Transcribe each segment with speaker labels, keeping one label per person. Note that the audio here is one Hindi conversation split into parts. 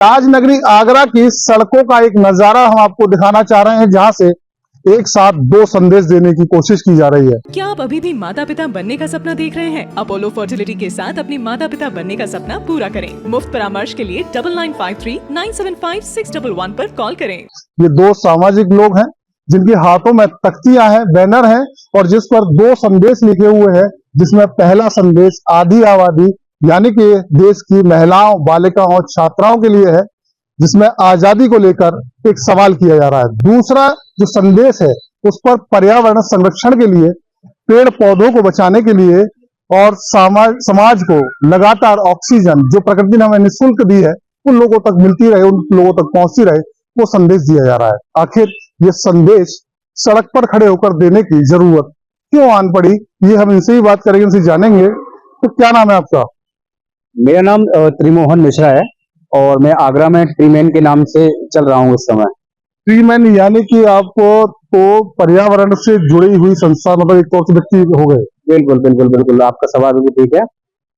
Speaker 1: राजनगरी आगरा की सड़कों का एक नजारा हम आपको दिखाना चाह रहे हैं, जहां से एक साथ दो संदेश देने की कोशिश की जा रही है।
Speaker 2: क्या आप अभी भी माता पिता बनने का सपना देख रहे हैं? अपोलो फर्टिलिटी के साथ अपने माता पिता बनने का सपना पूरा करें। मुफ्त परामर्श के लिए 9953975611 पर कॉल करें।
Speaker 1: ये दो सामाजिक लोग हैं जिनके हाथों में तख्तियां हैं, बैनर हैं और जिस पर दो संदेश लिखे हुए हैं, जिसमें पहला संदेश आधी आबादी यानी कि देश की महिलाओं, बालिकाओं और छात्राओं के लिए है, जिसमें आजादी को लेकर एक सवाल किया जा रहा है। दूसरा जो संदेश है उस पर पर्यावरण संरक्षण के लिए, पेड़ पौधों को बचाने के लिए और समाज को लगातार ऑक्सीजन जो प्रकृति ने हमें निःशुल्क दी है उन लोगों तक मिलती रहे, उन लोगों तक पहुंचती रहे, वो संदेश दिया जा रहा है। आखिर ये संदेश सड़क पर खड़े होकर देने की जरूरत क्यों आन पड़ी, ये हम इनसे ही बात करेंगे, इनसे जानेंगे। तो क्या नाम है आपका?
Speaker 3: मेरा नाम त्रिमोहन मिश्रा है और मैं आगरा में ट्रीमैन के नाम से चल रहा हूँ इस समय।
Speaker 1: ट्रीमैन यानी कि आपको तो पर्यावरण से जुड़ी हुई संस्था, मतलब एक तौर से व्यक्ति हो गए।
Speaker 3: बिल्कुल बिल्कुल बिल्कुल, आपका सवाल बिल्कुल ठीक है।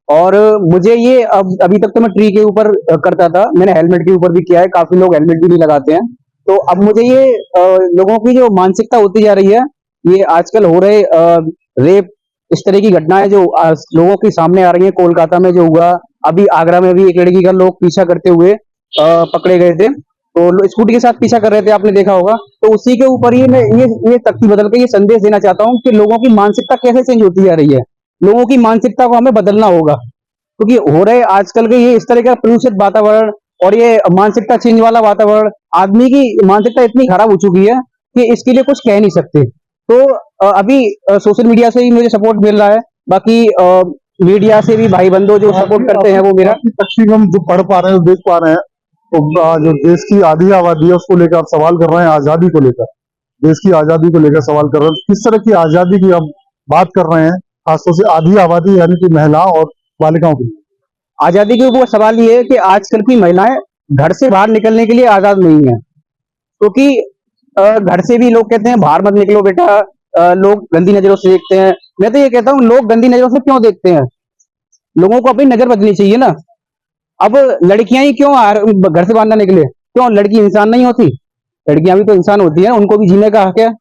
Speaker 3: और मुझे ये अभी तक तो मैं ट्री के ऊपर करता था, मैंने हेलमेट के ऊपर भी किया है, काफी लोग हेलमेट भी नहीं लगाते हैं। तो अब मुझे ये लोगों की जो मानसिकता होती जा रही है, ये आजकल हो रहे रेप, इस तरह की घटनाएं जो लोगों के सामने आ रही है। कोलकाता में जो हुआ, अभी आगरा में भी एक लड़की का लोग पीछा करते हुए पकड़े गए थे, तो स्कूटी के साथ पीछा कर रहे थे, आपने देखा होगा। तो उसी के ऊपर ही मैं ये तख्ती बदल के ये संदेश देना चाहता हूँ कि लोगों की मानसिकता कैसे चेंज होती जा रही है। लोगों की मानसिकता को हमें बदलना होगा, क्योंकि हो रहे आजकल के ये इस तरह का प्रदूषित वातावरण और ये मानसिकता चेंज वाला वातावरण, आदमी की मानसिकता इतनी खराब हो चुकी है कि इसके लिए कुछ कह नहीं सकते। तो अभी सोशल मीडिया से ही मुझे सपोर्ट मिल रहा है, बाकी मीडिया से भी भाई बंधु जो सपोर्ट करते हैं वो मेरा
Speaker 1: तस्वीर हम जो पढ़ पा रहे हैं, देख पा रहे हैं, तो जो देश की आधी आबादी है उसको लेकर आप सवाल कर रहे हैं, आजादी को लेकर, देश की आजादी को लेकर सवाल कर रहे हैं। किस तरह की आजादी की आप बात कर रहे हैं, खासतौर से आधी आबादी यानी कि महिलाओं और बालिकाओं की?
Speaker 3: आजादी के ऊपर सवाल ये है कि आजकल की महिलाएं घर से बाहर निकलने के लिए आजाद नहीं है, क्योंकि घर से भी लोग कहते हैं बाहर मत निकलो बेटा, लोग गंदी नजरों से देखते हैं। मैं तो ये कहता हूँ, लोग गंदी नजरों से क्यों देखते हैं? लोगों को अपनी नजर बदलनी चाहिए ना। अब लड़कियां ही क्यों घर से बाहर ना निकले? क्यों लड़की इंसान नहीं होती? लड़कियां भी तो इंसान होती है, उनको भी जीने का हक है।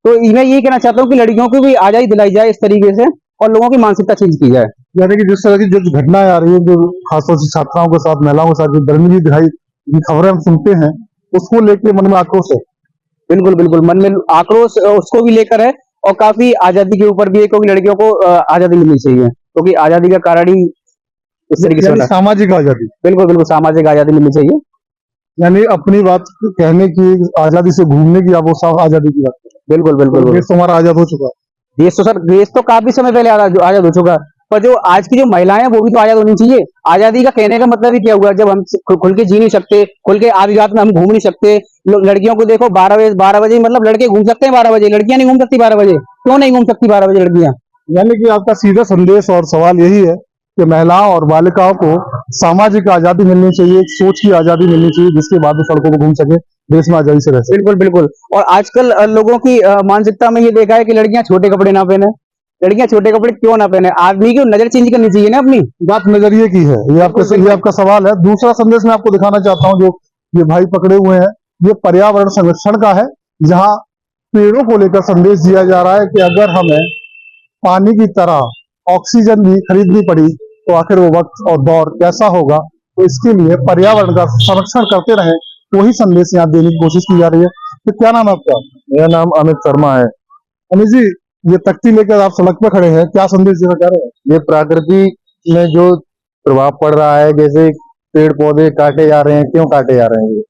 Speaker 3: तो मैं ये कहना चाहता हूँ कि लड़कियों को भी आजादी दिलाई जाए इस तरीके से, और लोगों की मानसिकता चेंज की जाए।
Speaker 1: यानी कि जिस तरह की जो घटनाएं आ रही है, जो खासतौर से छात्राओं के साथ, महिलाओं के साथ जो दर्मिली दिखाई खबरें हम सुनते हैं, उसको लेकर मन में आक्रोश है।
Speaker 3: बिल्कुल बिल्कुल, मन में आक्रोश उसको भी लेकर है, और काफी आजादी के ऊपर भी है, क्योंकि लड़कियों को आजादी मिलनी चाहिए, क्योंकि आजादी का कारण ही इस तरीके से
Speaker 1: सामाजिक आजादी।
Speaker 3: बिल्कुल बिल्कुल, सामाजिक आजादी मिलनी चाहिए।
Speaker 1: यानी अपनी बात कहने की आजादी से घूमने की आप वो आजादी की बात करें।
Speaker 3: बिल्कुल बिल्कुल,
Speaker 1: देश तो हमारा आजाद हो चुका है।
Speaker 3: देश तो सर, देश तो काफी समय पहले आजाद हो चुका, पर जो आज की जो महिलाएं हैं वो भी तो आजाद होनी चाहिए। आजादी का कहने का मतलब ही क्या हुआ, जब हम खुल के जी नहीं सकते, खुल के आधी रात में हम घूम नहीं सकते। लड़कियों को देखो, 12 बजे मतलब लड़के घूम सकते हैं 12 बजे, लड़कियां नहीं घूम सकती 12 बजे। क्यों नहीं घूम सकती 12 बजे लड़कियां?
Speaker 1: यानी कि आपका सीधा संदेश और सवाल यही है कि महिलाओं और बालिकाओं को सामाजिक आजादी मिलनी चाहिए, एक सोच की आजादी मिलनी चाहिए, जिसके बाद वो सड़कों पर घूम सके, देश में आजादी से रह सके।
Speaker 3: बिल्कुल बिल्कुल। और आजकल लोगों की मानसिकता में ये देखा है कि लड़कियां छोटे कपड़े ना पहने। लड़कियां छोटे कपड़े क्यों ना पहने? आदमी की नजर चेंज करनी चाहिए ना अपनी।
Speaker 1: बात नजरिए की है, ये आपका सवाल है। दूसरा संदेश मैं आपको दिखाना चाहता हूँ, जो ये भाई पकड़े हुए हैं, ये पर्यावरण संरक्षण का है, जहाँ पेड़ों को लेकर संदेश दिया जा रहा है कि अगर हमें पानी की तरह ऑक्सीजन भी खरीदनी पड़ी तो आखिर वो वक्त और दौर कैसा होगा। तो इसके लिए पर्यावरण का संरक्षण करते रहें, वही संदेश यहाँ देने की कोशिश की जा रही है। तो क्या नाम है आपका?
Speaker 4: मेरा नाम अमित शर्मा है।
Speaker 1: अमित जी, ये तख्ती लेकर आप सड़क पर खड़े हैं, क्या संदेश देना चाह रहे हैं?
Speaker 4: ये प्रकृति में जो प्रभाव पड़ रहा है, जैसे पेड़ पौधे काटे जा रहे हैं, क्यों काटे जा रहे हैं,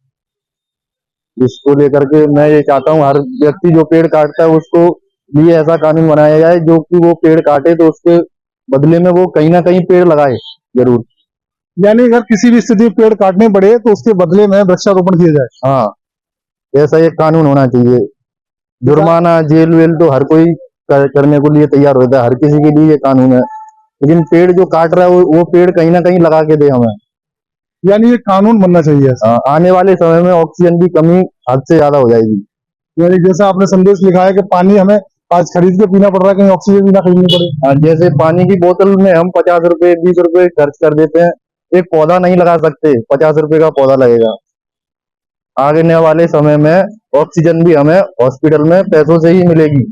Speaker 4: इसको लेकर के मैं ये चाहता हूँ हर व्यक्ति जो पेड़ काटता है उसको लिए ऐसा कानून बनाया जाए जो कि वो पेड़ काटे तो उसके बदले में वो कहीं ना कहीं पेड़ लगाए जरूर।
Speaker 1: यानी अगर किसी भी स्थिति में पेड़ काटने पड़े तो उसके बदले में वृक्षारोपण किया जाए।
Speaker 4: हाँ, ऐसा एक कानून होना चाहिए। जुर्माना, जेल वेल तो हर कोई करने को लिए तैयार होता है, हर किसी के लिए ये कानून है, लेकिन पेड़ जो काट रहा है वो पेड़ कहीं ना कहीं लगा के दे हमें।
Speaker 1: यानी ये कानून बनना चाहिए।
Speaker 4: आने वाले समय में ऑक्सीजन की कमी हद से ज्यादा हो जाएगी।
Speaker 1: यानी जैसा आपने संदेश लिखा है कि पानी हमें आज खरीद के पीना पड़ रहा है, कहीं ऑक्सीजन भी ना खरीदनी पड़े।
Speaker 4: जैसे पानी की बोतल में हम 50 रुपए 20 रुपए खर्च कर देते हैं, एक पौधा नहीं लगा सकते, 50 रुपए का पौधा लगेगा। आने वाले समय में ऑक्सीजन भी हमें हॉस्पिटल में पैसों से ही मिलेगी।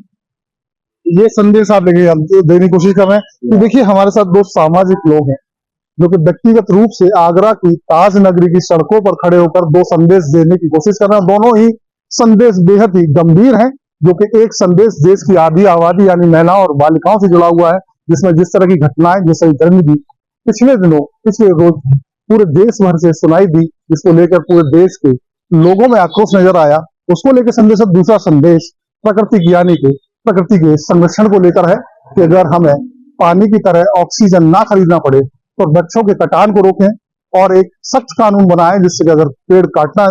Speaker 1: ये संदेश आप लेके देने की कोशिश कर रहे हैं। तो देखिए हमारे साथ दो सामाजिक लोग हैं जो कि व्यक्तिगत रूप से आगरा की ताज नगरी की सड़कों पर खड़े होकर दो संदेश देने की कोशिश कर रहे हैं। दोनों ही संदेश बेहद ही गंभीर हैं, जो कि एक संदेश देश की आधी आबादी यानी महिलाओं और बालिकाओं से जुड़ा हुआ है, जिसमें जिस तरह की घटनाएं जैसे गर्मी पिछले रोज पूरे देश भर से सुनाई दी, जिसको लेकर पूरे देश के लोगों में आक्रोश नजर आया। उसको लेकर संदेश, दूसरा संदेश प्रकृति के संरक्षण को लेकर है कि अगर हमें पानी की तरह ऑक्सीजन ना खरीदना पड़े तो वृक्षों के कटान को रोकें और एक सख्त कानून बनाएं, जिससे कि अगर पेड़ काटना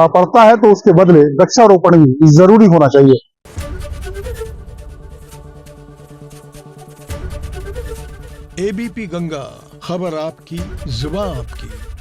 Speaker 1: पड़ता है तो उसके बदले वृक्षारोपण भी जरूरी होना चाहिए।
Speaker 5: एबीपी गंगा, खबर आपकी, जुबान आपकी।